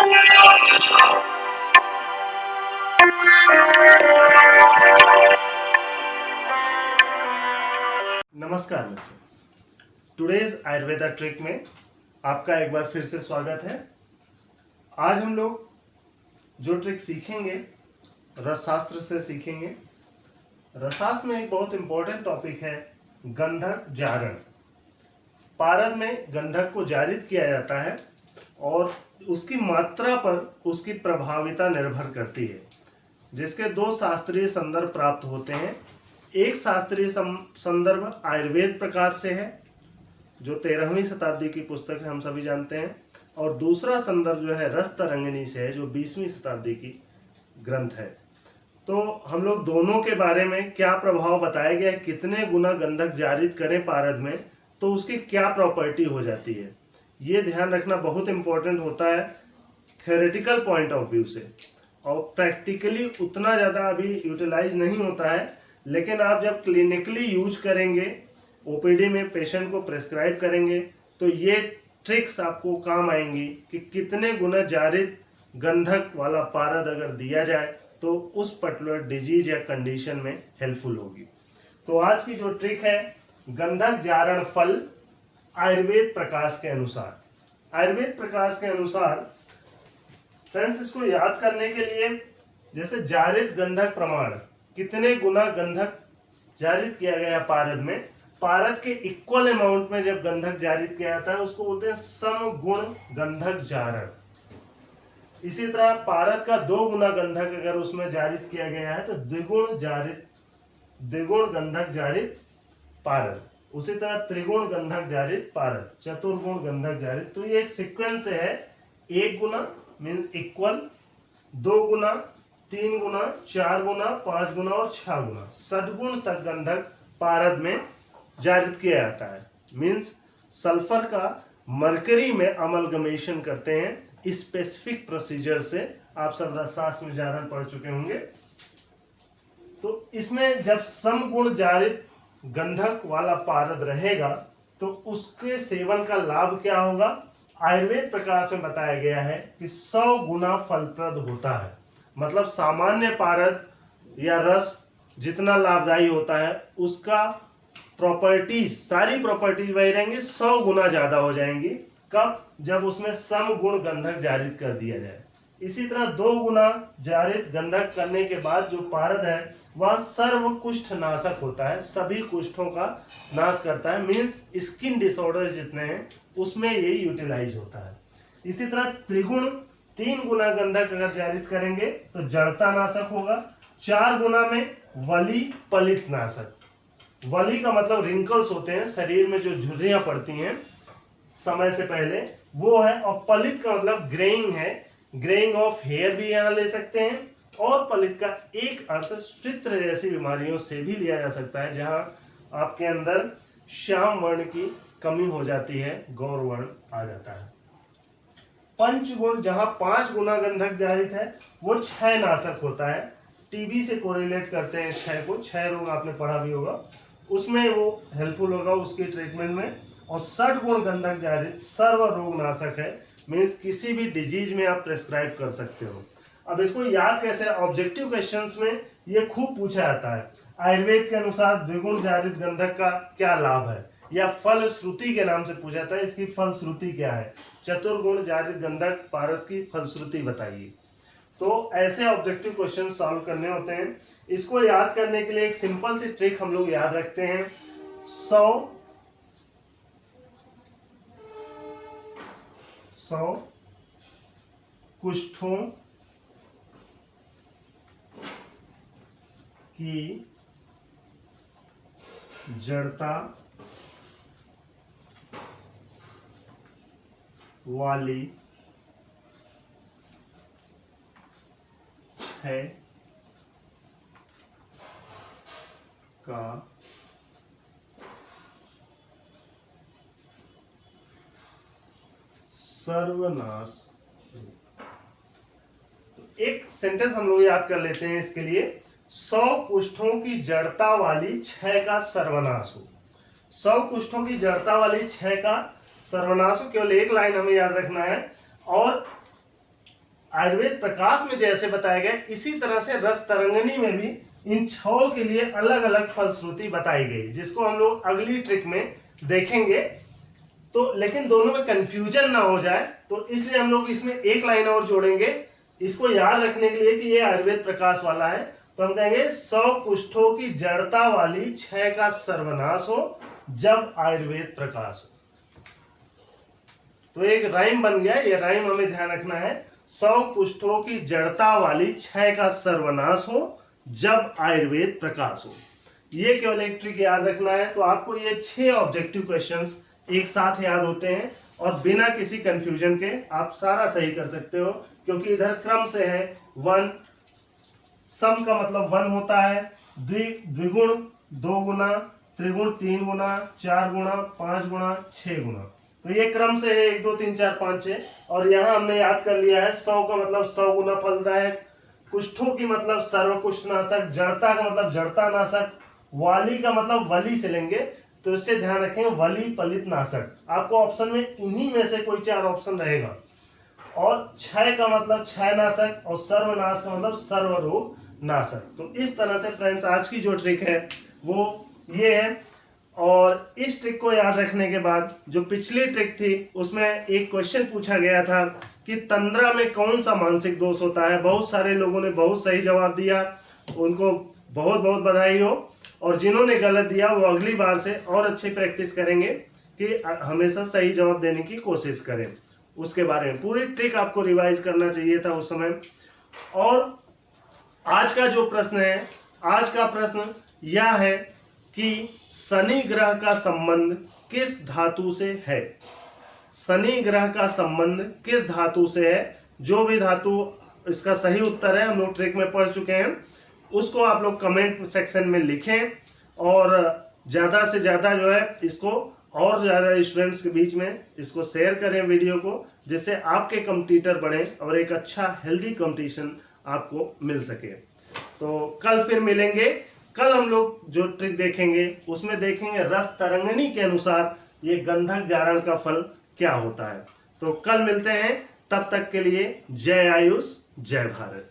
नमस्कार मित्रों, today's Ayurveda trick में आपका एक बार फिर से स्वागत है। आज हम लोग जो ट्रिक सीखेंगे रसशास्त्र से सीखेंगे। रसशास्त्र में एक बहुत इंपॉर्टेंट टॉपिक है गंधक जारण। पारद में गंधक को जारित किया जाता है और उसकी मात्रा पर उसकी प्रभाविता निर्भर करती है, जिसके दो शास्त्रीय संदर्भ प्राप्त होते हैं। एक शास्त्रीय संदर्भ आयुर्वेद प्रकाश से है, जो 13वीं शताब्दी की पुस्तक है, हम सभी जानते हैं, और दूसरा संदर्भ जो है रस तरंगिणी से है, जो 20वीं शताब्दी की ग्रंथ है। तो हम लोग दोनों के बारे में क्या प्रभाव बताया गया है, कितने गुना गंधक जारित करें पारद में तो उसकी क्या प्रॉपर्टी हो जाती है, ये ध्यान रखना बहुत इंपॉर्टेंट होता है थ्योरेटिकल पॉइंट ऑफ व्यू से। और प्रैक्टिकली उतना ज़्यादा अभी यूटिलाइज नहीं होता है, लेकिन आप जब क्लिनिकली यूज करेंगे, ओपीडी में पेशेंट को प्रेस्क्राइब करेंगे, तो ये ट्रिक्स आपको काम आएंगी कि कितने गुना जारित गंधक वाला पारद अगर दिया जाए तो उस पर्टिकुलर डिजीज या कंडीशन में हेल्पफुल होगी। तो आज की जो ट्रिक है गंधक जारण फल आयुर्वेद प्रकाश के अनुसार। आयुर्वेद प्रकाश के अनुसार फ्रेंड्स, इसको याद करने के लिए जैसे जारित गंधक प्रमाण, कितने गुना गंधक जारित किया गया पारद में, पारद के इक्वल अमाउंट में जब गंधक जारित किया जाता है उसको बोलते हैं समगुण गंधक जारण। इसी तरह पारद का 2 गुना गंधक अगर उसमें जारित किया गया है तो द्विगुण गंधक जारित पारद। उसी तरह त्रिगुण गंधक जारित पारद, चतुर्गुण गंधक जारित। तो ये एक सीक्वेंस है, 1 गुना मीन्स इक्वल, 2 गुना, 3 गुना, 4 गुना, 5 गुना और 6 गुना, षटगुण तक गंधक पारद में जारित किया जाता है। मीन्स सल्फर का मरकरी में अमलगमेशन करते हैं स्पेसिफिक प्रोसीजर से। आप सब रसशास्त्र में जारण पढ़ चुके होंगे। तो इसमें जब समगुण जारित गंधक वाला पारद रहेगा तो उसके सेवन का लाभ क्या होगा, आयुर्वेद प्रकाश में बताया गया है कि 100 गुना फलप्रद होता है। मतलब सामान्य पारद या रस जितना लाभदायी होता है उसका प्रॉपर्टीज, सारी प्रॉपर्टीज वही रहेंगी, 100 गुना ज्यादा हो जाएंगी। कब? जब उसमें सम गुण गंधक जारित कर दिया जाए। इसी तरह 2 गुना जारित गंधक करने के बाद जो पारद है वह सर्व कुष्ठ नाशक होता है, सभी कुष्ठों का नाश करता है। मीन्स स्किन डिसऑर्डर जितने हैं उसमें ये यूटिलाइज होता है। इसी तरह त्रिगुण 3 गुना गंधक अगर जारित करेंगे तो जड़ता नाशक होगा। 4 गुना में वली पलित नाशक। वली का मतलब रिंकल्स होते हैं, शरीर में जो झुर्रियां पड़ती हैं समय से पहले, वो है। और पलित का मतलब ग्रेइंग है, ग्रेइंग ऑफ हेयर भी यहां ले सकते हैं। और पलित का एक अर्थ स्वित्र जैसी बीमारियों से भी लिया जा सकता है, जहां आपके अंदर श्याम वर्ण की कमी हो जाती है, गौर वर्ण आ जाता है। पंचगुण, जहां 5 गुना गंधक जारित है वो क्षय नाशक होता है। टीबी से कोरिलेट करते हैं क्षय को, क्षय रोग आपने पढ़ा भी होगा, उसमें वो हेल्पफुल होगा उसकी ट्रीटमेंट में। और 60 गुण गंधक जारित सर्व रोग नाशक है। मीन्स किसी भी डिजीज में आप प्रेस्क्राइब कर सकते हो। अब इसको याद कैसे, ऑब्जेक्टिव क्वेश्चंस में ये खूब पूछा जाता है। आयुर्वेद के अनुसार द्विगुण जारित गंधक का क्या लाभ है, या फल श्रुति के नाम से पूछा जाता है, इसकी फल श्रुति क्या है। चतुर्गुण जारित गंधक पारद की फलश्रुति बताइए। तो ऐसे ऑब्जेक्टिव क्वेश्चन सॉल्व करने होते हैं। इसको याद करने के लिए एक सिंपल सी ट्रिक हम लोग याद रखते हैं। 100 कुष्ठों की जड़ता वाली क्षय का सर्वनाश। तो एक सेंटेंस हम लोग याद कर लेते हैं इसके लिए। 100 कुष्ठों की जड़ता वाली क्षय का सर्वनाश हो। 100 कुष्ठों की जड़ता वाली क्षय का सर्वनाश हो, केवल एक लाइन हमें याद रखना है। और आयुर्वेद प्रकाश में जैसे बताया गया इसी तरह से रस तरंगिणी में भी इन 6 के लिए अलग अलग फलश्रुति बताई गई, जिसको हम लोग अगली ट्रिक में देखेंगे। तो लेकिन दोनों में कंफ्यूजन ना हो जाए, तो इसलिए हम लोग इसमें एक लाइन और जोड़ेंगे इसको याद रखने के लिए कि ये आयुर्वेद प्रकाश वाला है। तो हम कहेंगे 100 कुष्ठों की जड़ता वाली 6 का सर्वनाश हो जब आयुर्वेद प्रकाश हो। तो एक राइम बन गया, ये राइम हमें ध्यान रखना है। 100 कुष्ठों की जड़ता वाली 6 का सर्वनाश हो जब आयुर्वेद प्रकाश हो। ये केवल एक ट्रिक याद रखना है। तो आपको ये 6 ऑब्जेक्टिव क्वेश्चंस एक साथ याद होते हैं और बिना किसी कंफ्यूजन के आप सारा सही कर सकते हो, क्योंकि इधर क्रम से है। 1 सम का मतलब 1 होता है, द्विगुण 2 गुना, त्रिगुण 3 गुना, 4 गुना, 5 गुना, 6 गुना। तो ये क्रम से है 1 2 3 4 5 6। और यहाँ हमने याद कर लिया है 100 का मतलब 100 गुना फलदायक, कुष्ठों की मतलब सर्वकुष्ठनाशक, जड़ता का मतलब जड़ता नाशक, वाली का मतलब वली से लेंगे, तो इससे ध्यान रखें वली पलित नाशक। आपको ऑप्शन में इन्हीं में से कोई 4 ऑप्शन रहेगा। और क्षय का मतलब क्षय नाशक और सर्वनाश का मतलब सर्वरोग नाशक। तो इस तरह से फ्रेंड्स आज की जो ट्रिक है वो ये है। और इस ट्रिक को याद रखने के बाद जो पिछली ट्रिक थी उसमें एक क्वेश्चन पूछा गया था कि तंद्रा में कौन सा मानसिक दोष होता है। बहुत सारे लोगों ने बहुत सही जवाब दिया, उनको बहुत बहुत बधाई हो। और जिन्होंने गलत दिया वो अगली बार से और अच्छी प्रैक्टिस करेंगे कि हमेशा सही जवाब देने की कोशिश करें। उसके बारे में पूरी ट्रिक आपको रिवाइज करना चाहिए था उस समय। और आज का जो प्रश्न है, आज का प्रश्न यह है कि शनि ग्रह का संबंध किस धातु से है। शनि ग्रह का संबंध किस धातु से है। जो भी धातु इसका सही उत्तर है हम लोग ट्रिक में पढ़ चुके हैं, उसको आप लोग कमेंट सेक्शन में लिखें और ज़्यादा से ज़्यादा जो है इसको और ज़्यादा स्टूडेंट्स के बीच में इसको शेयर करें वीडियो को, जिससे आपके कॉम्पिटिटर बढ़े और एक अच्छा हेल्दी कंपटीशन आपको मिल सके। तो कल फिर मिलेंगे। कल हम लोग जो ट्रिक देखेंगे उसमें देखेंगे रस तरंगिणी के अनुसार ये गंधक जारण का फल क्या होता है। तो कल मिलते हैं, तब तक के लिए जय आयुष जय भारत।